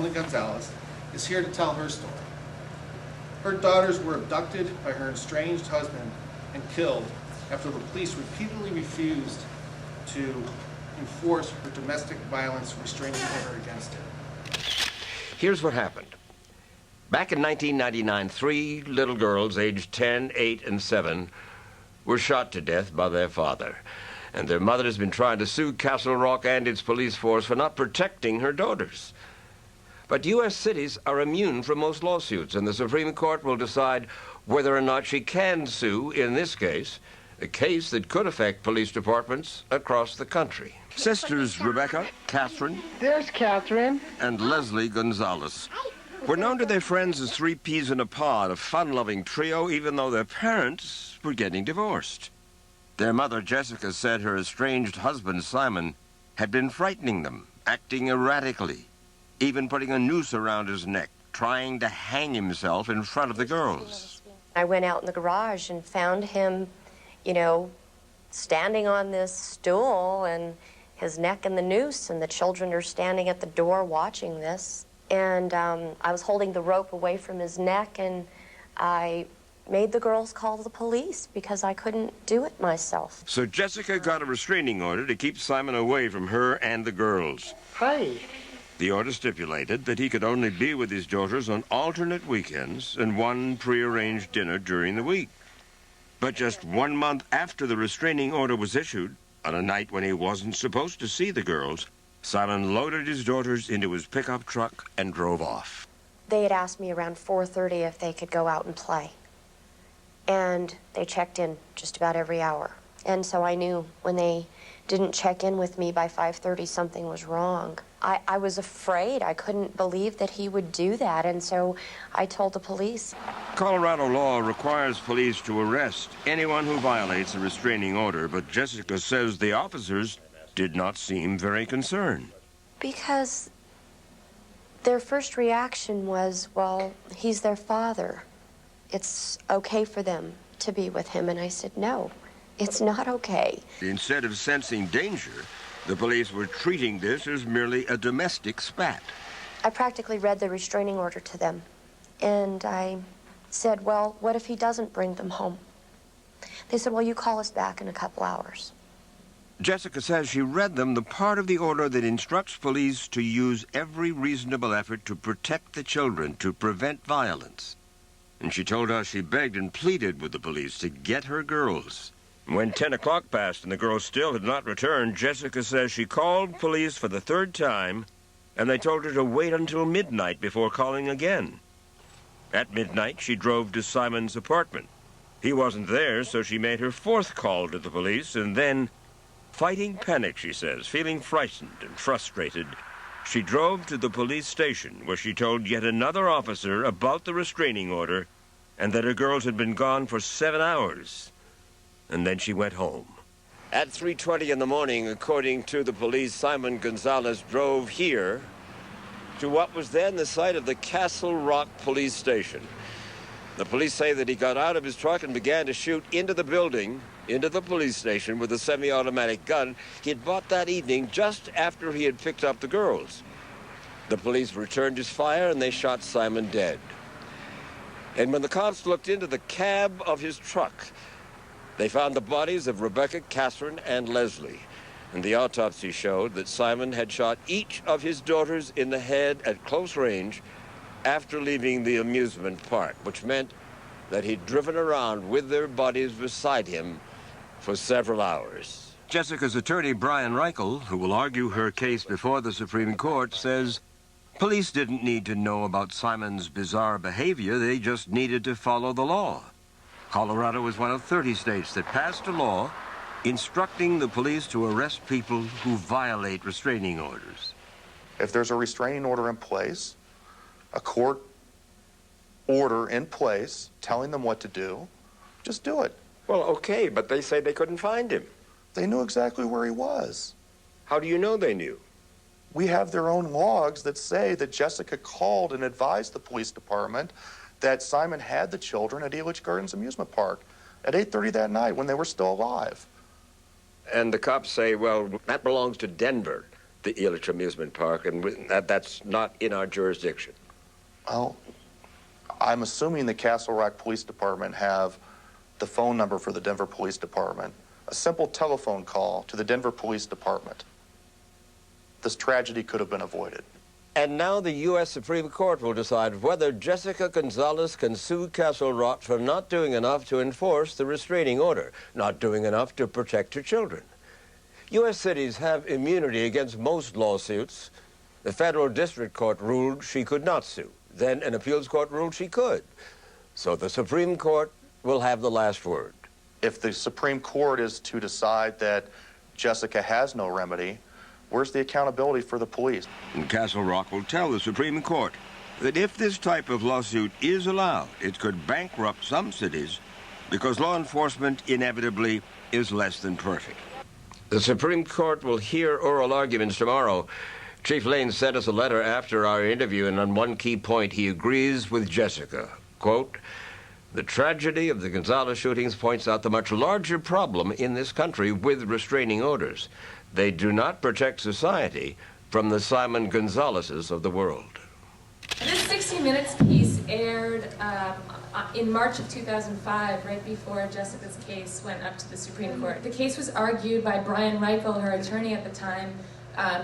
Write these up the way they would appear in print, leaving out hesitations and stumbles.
Simon Gonzalez, is here to tell her story. Her daughters were abducted by her estranged husband and killed after the police repeatedly refused to enforce her domestic violence restraining order against him. Here's what happened. Back in 1999, 3 little girls aged 10, 8, and 7 were shot to death by their father. And their mother has been trying to sue Castle Rock and its police force for not protecting her daughters. But U.S. cities are immune from most lawsuits, and the Supreme Court will decide whether or not she can sue, in this case, a case that could affect police departments across the country. Sisters Rebecca, Catherine, There's Catherine, and Leslie Gonzalez were known to their friends as 3 peas in a pod, a fun-loving trio, even though their parents were getting divorced. Their mother, Jessica, said her estranged husband, Simon, had been frightening them, acting erratically, even putting a noose around his neck, trying to hang himself in front of the girls. I went out in the garage and found him, you know, standing on this stool and his neck in the noose, and the children are standing at the door watching this. And I was holding the rope away from his neck, and I made the girls call the police because I couldn't do it myself. So Jessica got a restraining order to keep Simon away from her and the girls. Hey. The order stipulated that he could only be with his daughters on alternate weekends and one prearranged dinner during the week. But just 1 month after the restraining order was issued, on a night when he wasn't supposed to see the girls, Simon loaded his daughters into his pickup truck and drove off. They had asked me around 4:30 if they could go out and play. And they checked in just about every hour. And so I knew when they didn't check in with me by 5:30, something was wrong. I was afraid. I couldn't believe that he would do that. And so I told the police. Colorado law requires police to arrest anyone who violates a restraining order, but Jessica says the officers did not seem very concerned. Because their first reaction was, well, he's their father. It's okay for them to be with him. And I said, no, it's not okay. Instead of sensing danger, the police were treating this as merely a domestic spat. I practically read the restraining order to them. And I said, well, what if he doesn't bring them home? They said, well, you call us back in a couple hours. Jessica says she read them the part of the order that instructs police to use every reasonable effort to protect the children, to prevent violence. And she told us she begged and pleaded with the police to get her girls. When 10 o'clock passed and the girls still had not returned, Jessica says she called police for the 3rd time, and they told her to wait until midnight before calling again. At midnight, she drove to Simon's apartment. He wasn't there, so she made her 4th call to the police, and then, fighting panic, she says, feeling frightened and frustrated, she drove to the police station, where she told yet another officer about the restraining order and that her girls had been gone for 7 hours. And then she went home. At 3:20 in the morning, according to the police, Simon Gonzalez drove here to what was then the site of the Castle Rock police station. The police say that he got out of his truck and began to shoot into the building, into the police station, with a semi-automatic gun he had bought that evening just after he had picked up the girls. The police returned his fire and they shot Simon dead. And when the cops looked into the cab of his truck, they found the bodies of Rebecca, Catherine, and Leslie. And the autopsy showed that Simon had shot each of his daughters in the head at close range after leaving the amusement park, which meant that he'd driven around with their bodies beside him for several hours. Jessica's attorney, Brian Reichel, who will argue her case before the Supreme Court, says police didn't need to know about Simon's bizarre behavior. They just needed to follow the law. Colorado is one of 30 states that passed a law instructing the police to arrest people who violate restraining orders. If there's a restraining order in place, a court order in place telling them what to do, just do it. Well, okay, but they say they couldn't find him. They knew exactly where he was. How do you know they knew? We have their own logs that say that Jessica called and advised the police department that Simon had the children at Elitch Gardens Amusement Park at 8:30 that night when they were still alive. And the cops say, well, that belongs to Denver. the Elitch Amusement Park, and that's not in our jurisdiction. Well, I'm assuming the Castle Rock Police Department have the phone number for the Denver Police Department. A simple telephone call to the Denver Police Department. This tragedy could have been avoided. And now the U.S. Supreme Court will decide whether Jessica Gonzalez can sue Castle Rock for not doing enough to enforce the restraining order, not doing enough to protect her children. U.S. cities have immunity against most lawsuits. The federal district court ruled she could not sue. Then an appeals court ruled she could. So the Supreme Court will have the last word. If the Supreme Court is to decide that Jessica has no remedy, where's the accountability for the police? And Castle Rock will tell the Supreme Court that if this type of lawsuit is allowed, it could bankrupt some cities because law enforcement inevitably is less than perfect. The Supreme Court will hear oral arguments tomorrow. Chief Lane sent us a letter after our interview, and on one key point he agrees with Jessica. Quote, "The tragedy of the Gonzalez shootings points out the much larger problem in this country with restraining orders. They do not protect society from the Simon Gonzalez's of the world." This 60 Minutes piece aired in March of 2005, right before Jessica's case went up to the Supreme Court. The case was argued by Brian Reichel, her attorney at the time,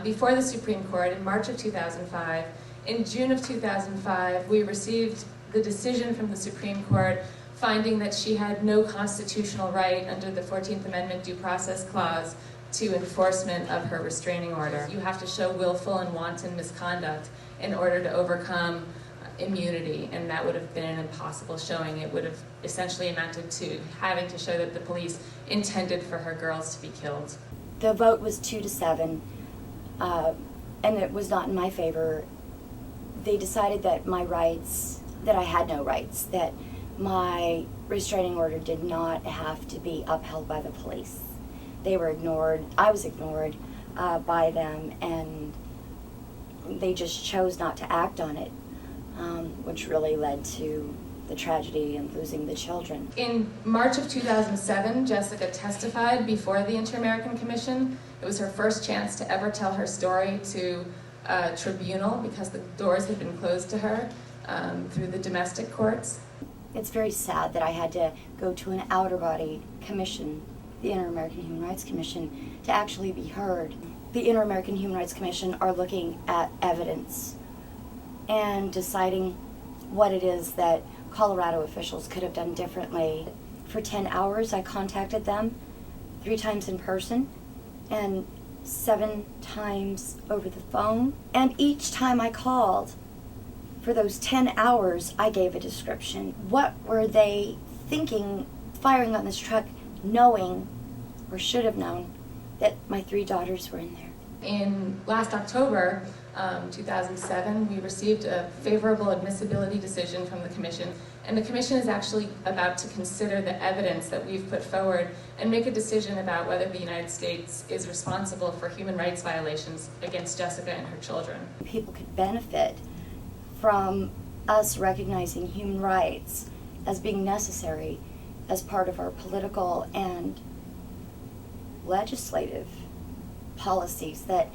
before the Supreme Court in March of 2005. In June of 2005, we received the decision from the Supreme Court finding that she had no constitutional right under the 14th Amendment Due Process Clause to enforcement of her restraining order. You have to show willful and wanton misconduct in order to overcome immunity, and that would have been an impossible showing. It would have essentially amounted to having to show that the police intended for her girls to be killed. The vote was 2-7, and it was not in my favor. They decided that my rights, that I had no rights, that my restraining order did not have to be upheld by the police. They were ignored. I was ignored by them, and they just chose not to act on it, which really led to the tragedy and losing the children. In March of 2007, Jessica testified before the Inter-American Commission. It was her first chance to ever tell her story to a tribunal because the doors had been closed to her through the domestic courts. It's very sad that I had to go to an outer body commission, the Inter-American Human Rights Commission, to actually be heard. The Inter-American Human Rights Commission are looking at evidence and deciding what it is that Colorado officials could have done differently. For 10 hours, I contacted them 3 times in person and 7 times over the phone. And each time I called, for those 10 hours, I gave a description. What were they thinking firing on this truck, knowing, or should have known, that my 3 daughters were in there? In last October, 2007, we received a favorable admissibility decision from the Commission, and the Commission is actually about to consider the evidence that we've put forward and make a decision about whether the United States is responsible for human rights violations against Jessica and her children. People could benefit from us recognizing human rights as being necessary as part of our political and legislative policies that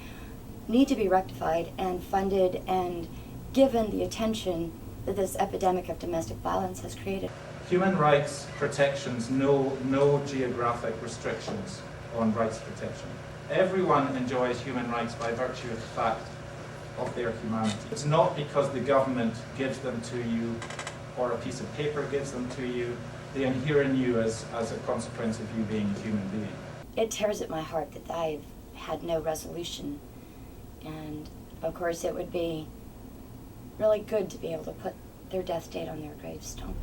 need to be rectified and funded and given the attention that this epidemic of domestic violence has created. Human rights protections know no geographic restrictions on rights protection. Everyone enjoys human rights by virtue of the fact of their humanity. It's not because the government gives them to you or a piece of paper gives them to you. They inhere in you as a consequence of you being a human being. It tears at my heart that I've had no resolution, and of course it would be really good to be able to put their death date on their gravestone.